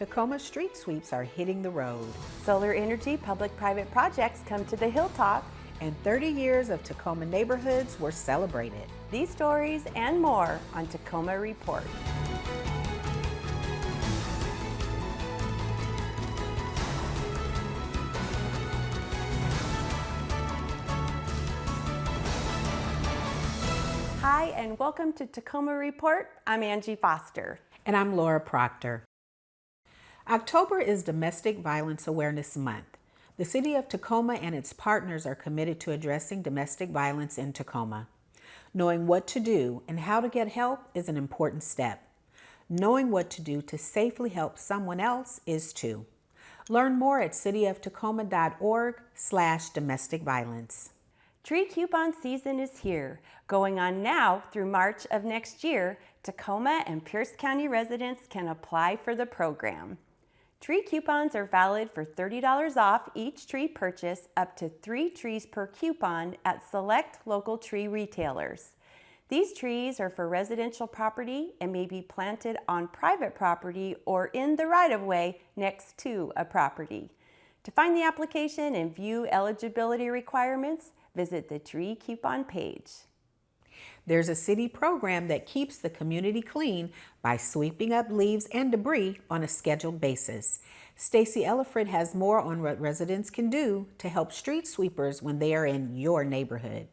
Tacoma street sweeps are hitting the road, Solar energy public-private projects come to the Hilltop. and 30 years of Tacoma neighborhoods were celebrated. These stories and more on Tacoma Report. Hi, and welcome to Tacoma Report. I'm Angie Foster. And I'm Laura Proctor. October is Domestic Violence Awareness Month. The City of Tacoma and its partners are committed to addressing domestic violence in Tacoma. Knowing what to do and how to get help is an important step. Knowing what to do to safely help someone else is too. Learn more at cityofTacoma.org/domestic violence. Tree coupon season is here. Going on now through March of next year, Tacoma and Pierce County residents can apply for the program. Tree coupons are valid for $30 off each tree purchase, up to 3 trees per coupon at select local tree retailers. These trees are for residential property and may be planted on private property or in the right-of-way next to a property. To find the application and view eligibility requirements, visit the tree coupon page. There's a city program that keeps the community clean by sweeping up leaves and debris on a scheduled basis. Stacy Ellifrit has more on what residents can do to help street sweepers when they are in your neighborhood.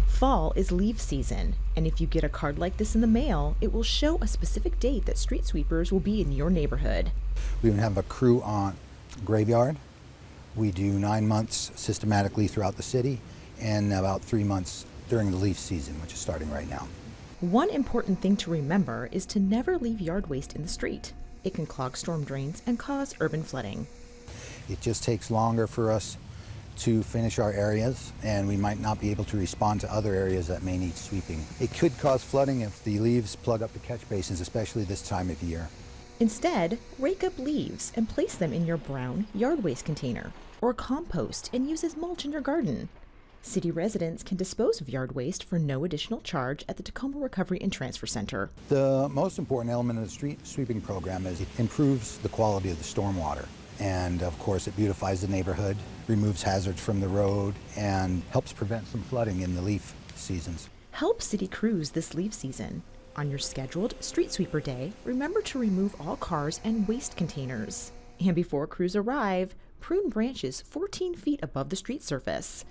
Fall is leaf season, and if you get a card like this in the mail, it will show a specific date that street sweepers will be in your neighborhood. We even have a crew on Graveyard. We do 9 months systematically throughout the city and about 3 months during the leaf season, which is starting right now. One important thing to remember is to never leave yard waste in the street. It can clog storm drains and cause urban flooding. It just takes longer for us to finish our areas, and we might not be able to respond to other areas that may need sweeping. It could cause flooding if the leaves plug up the catch basins, especially this time of year. Instead, rake up leaves and place them in your brown yard waste container, or compost and use as mulch in your garden. City residents can dispose of yard waste for no additional charge at the Tacoma Recovery and Transfer Center. The most important element of the street sweeping program is it improves the quality of the stormwater. And of course, it beautifies the neighborhood, removes hazards from the road, and helps prevent some flooding in the leaf seasons. Help city crews this leaf season. On your scheduled street sweeper day, remember to remove all cars and waste containers. And before crews arrive, prune branches 14 feet above the street surface.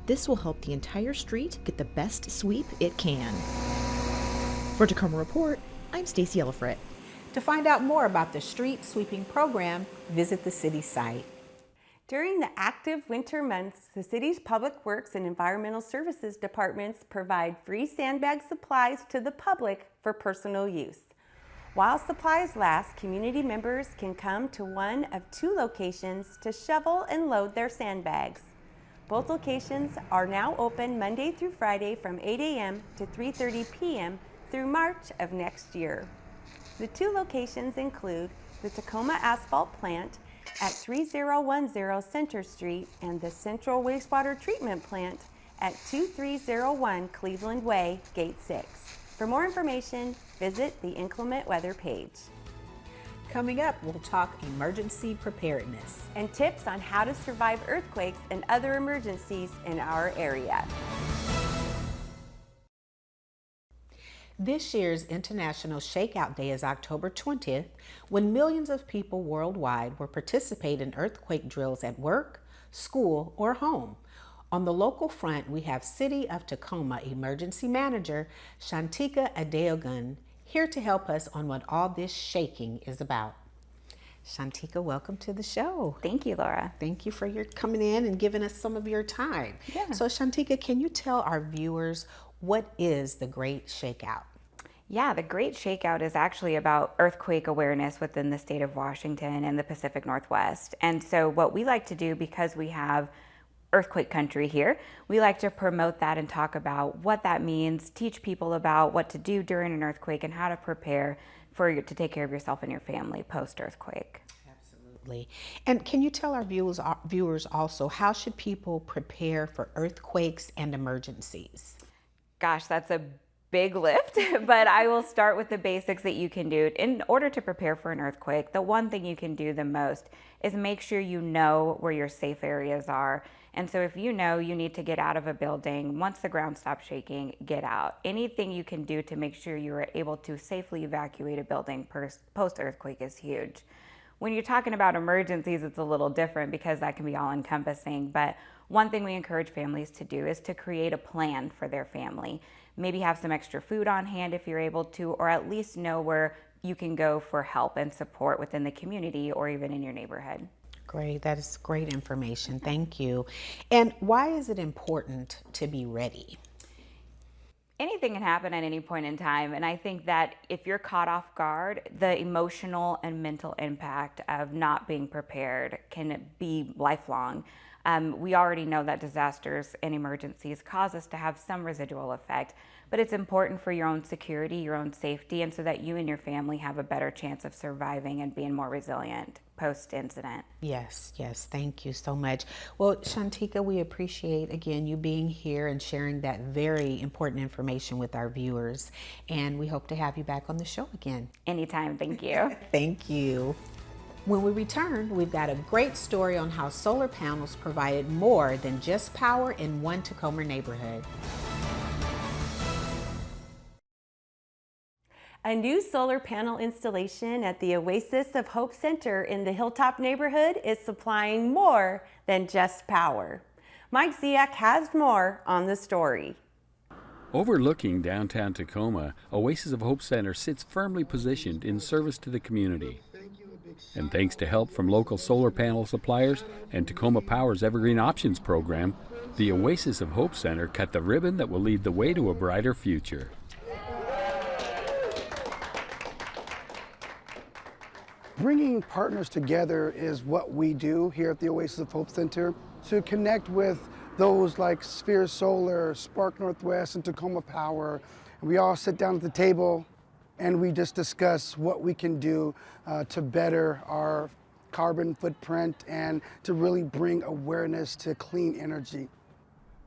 This will help the entire street get the best sweep it can. For Tacoma Report, I'm Stacy Ellifrit. To find out more about the street sweeping program, visit the city site. During the active winter months, the city's Public Works and Environmental Services departments provide free sandbag supplies to the public for personal use. While supplies last, community members can come to one of 2 locations to shovel and load their sandbags. Both locations are now open Monday through Friday from 8 a.m. to 3:30 p.m. through March of next year. The 2 locations include the Tacoma Asphalt Plant at 3010 Center Street and the Central Wastewater Treatment Plant at 2301 Cleveland Way, Gate 6. For more information, visit the inclement weather page. Coming up, we'll talk emergency preparedness And tips on how to survive earthquakes and other emergencies in our area. This year's International Shakeout Day is October 20th, when millions of people worldwide will participate in earthquake drills at work, school, or home. On the local front, we have City of Tacoma Emergency Manager Shantika Adeogun here to help us on what all this shaking is about. Shantika, welcome to the show. Thank you, Laura. Thank you for your coming in and giving us some of your time. Yeah. So Shantika, can you tell our viewers what is the Great Shakeout? Yeah, the Great Shakeout is actually about earthquake awareness within the state of Washington and the Pacific Northwest. And so what we like to do, because we have earthquake country here, we like to promote that and talk about what that means, teach people about what to do during an earthquake and how to prepare to take care of yourself and your family post-earthquake. Absolutely. And can you tell our viewers also, how should people prepare for earthquakes and emergencies? Gosh, that's a big lift, but I will start with the basics that you can do. In order to prepare for an earthquake, the one thing you can do the most is make sure you know where your safe areas are. And so if you know you need to get out of a building, once the ground stops shaking, get out. Anything you can do to make sure you are able to safely evacuate a building post-earthquake is huge. When you're talking about emergencies, it's a little different because that can be all encompassing. But one thing we encourage families to do is to create a plan for their family. Maybe have some extra food on hand if you're able to, or at least know where you can go for help and support within the community or even in your neighborhood. Great, that is great information. Thank you. And why is it important to be ready? Anything can happen at any point in time, and I think that if you're caught off guard, the emotional and mental impact of not being prepared can be lifelong. We already know that disasters and emergencies cause us to have some residual effect, but it's important for your own security, your own safety, and so that you and your family have a better chance of surviving and being more resilient post-incident. Yes, thank you so much. Well, Shantika, we appreciate, again, you being here and sharing that very important information with our viewers, and we hope to have you back on the show again. Anytime, thank you. Thank you. When we return, we've got a great story on how solar panels provided more than just power in one Tacoma neighborhood. A new solar panel installation at the Oasis of Hope Center in the Hilltop neighborhood is supplying more than just power. Mike Ziak has more on the story. Overlooking downtown Tacoma, Oasis of Hope Center sits firmly positioned in service to the community. And thanks to help from local solar panel suppliers and Tacoma Power's Evergreen Options program, the Oasis of Hope Center cut the ribbon that will lead the way to a brighter future. Bringing partners together is what we do here at the Oasis of Hope Center to connect with those like Sphere Solar, Spark Northwest, and Tacoma Power. And we all sit down at the table and we just discuss what we can do to better our carbon footprint and to really bring awareness to clean energy.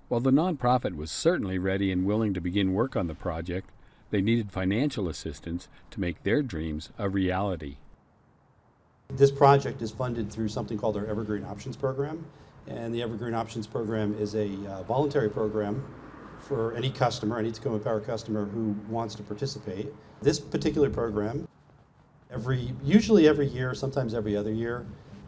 While the nonprofit was certainly ready and willing to begin work on the project, they needed financial assistance to make their dreams a reality. This project is funded through something called our Evergreen Options program. And the Evergreen Options program is a voluntary program for any customer, any Tacoma Power customer who wants to participate. This particular program, usually every year, sometimes every other year,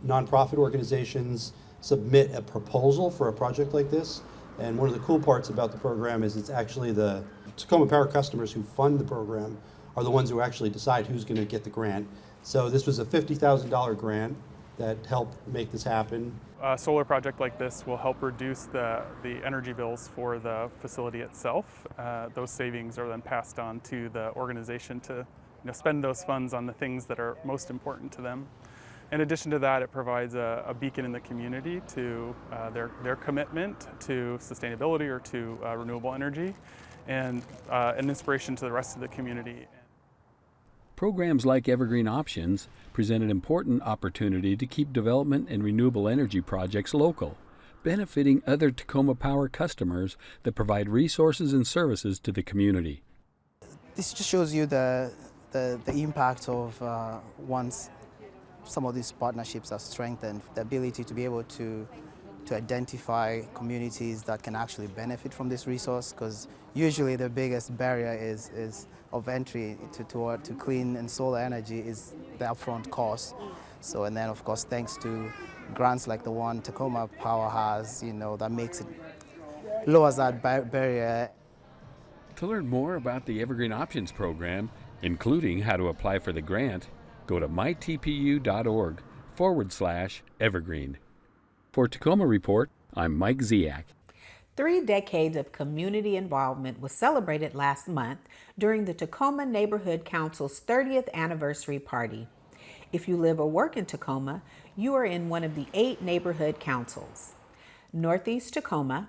nonprofit organizations submit a proposal for a project like this. And one of the cool parts about the program is it's actually the Tacoma Power customers who fund the program are the ones who actually decide who's going to get the grant. So this was a $50,000 grant that helped make this happen. A solar project like this will help reduce the energy bills for the facility itself. Those savings are then passed on to the organization to spend those funds on the things that are most important to them. In addition to that, it provides a beacon in the community to their commitment to sustainability or to renewable energy, and an inspiration to the rest of the community. Programs like Evergreen Options present an important opportunity to keep development and renewable energy projects local, benefiting other Tacoma Power customers that provide resources and services to the community. This just shows you the impact of once some of these partnerships are strengthened, the ability to be able to identify communities that can actually benefit from this resource, because usually the biggest barrier is of entry to clean and solar energy is the upfront cost. So, and then of course, thanks to grants like the one Tacoma Power has, that makes it, lowers that barrier. To learn more about the Evergreen Options program, including how to apply for the grant, go to mytpu.org/evergreen. For Tacoma Report, I'm Mike Ziak. 3 decades of community involvement was celebrated last month during the Tacoma Neighborhood Council's 30th anniversary party. If you live or work in Tacoma, you are in one of the 8 neighborhood councils: Northeast Tacoma,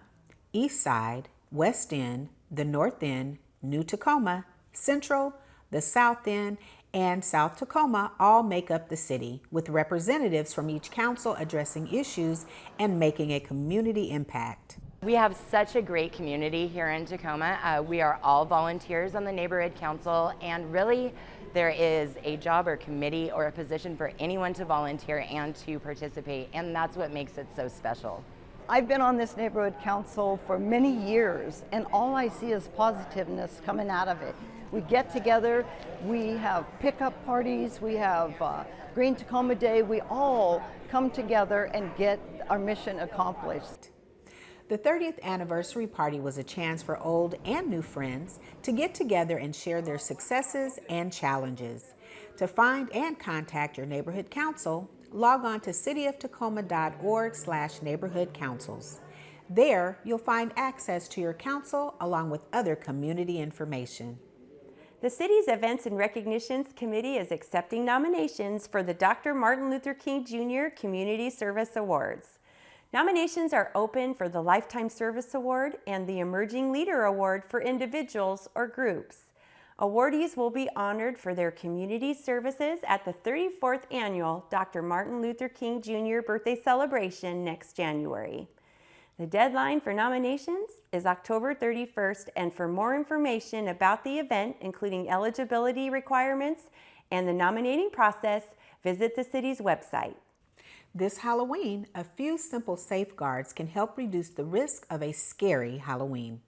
East Side, West End, the North End, New Tacoma, Central, the South End, and South Tacoma all make up the city, with representatives from each council addressing issues and making a community impact. We have such a great community here in Tacoma. We are all volunteers on the neighborhood council, and really there is a job or committee or a position for anyone to volunteer and to participate, and that's what makes it so special. I've been on this neighborhood council for many years, and all I see is positiveness coming out of it. We get together, we have pickup parties, we have Green Tacoma Day, we all come together and get our mission accomplished. The 30th anniversary party was a chance for old and new friends to get together and share their successes and challenges. To find and contact your neighborhood council, log on to cityoftacoma.org/neighborhood councils. There, you'll find access to your council along with other community information. The city's Events and Recognitions Committee is accepting nominations for the Dr. Martin Luther King Jr. Community Service Awards. Nominations are open for the Lifetime Service Award and the Emerging Leader Award for individuals or groups. Awardees will be honored for their community services at the 34th Annual Dr. Martin Luther King Jr. Birthday Celebration next January. The deadline for nominations is October 31st, and for more information about the event, including eligibility requirements and the nominating process, visit the city's website. This Halloween, a few simple safeguards can help reduce the risk of a scary Halloween.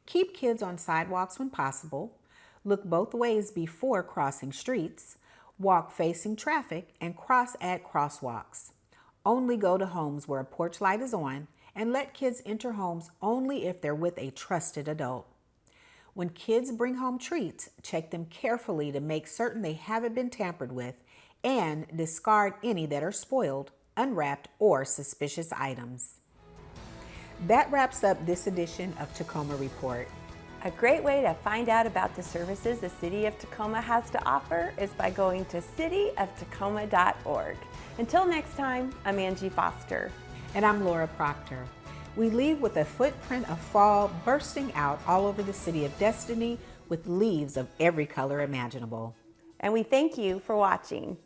Keep kids on sidewalks when possible. Look both ways before crossing streets. Walk facing traffic and cross at crosswalks. Only go to homes where a porch light is on, and let kids enter homes only if they're with a trusted adult. When kids bring home treats, check them carefully to make certain they haven't been tampered with, and discard any that are spoiled, unwrapped, or suspicious items. That wraps up this edition of Tacoma Report. A great way to find out about the services the City of Tacoma has to offer is by going to cityoftacoma.org. Until next time, I'm Angie Foster. And I'm Laura Proctor. We leave with a footprint of fall bursting out all over the City of Destiny with leaves of every color imaginable. And we thank you for watching.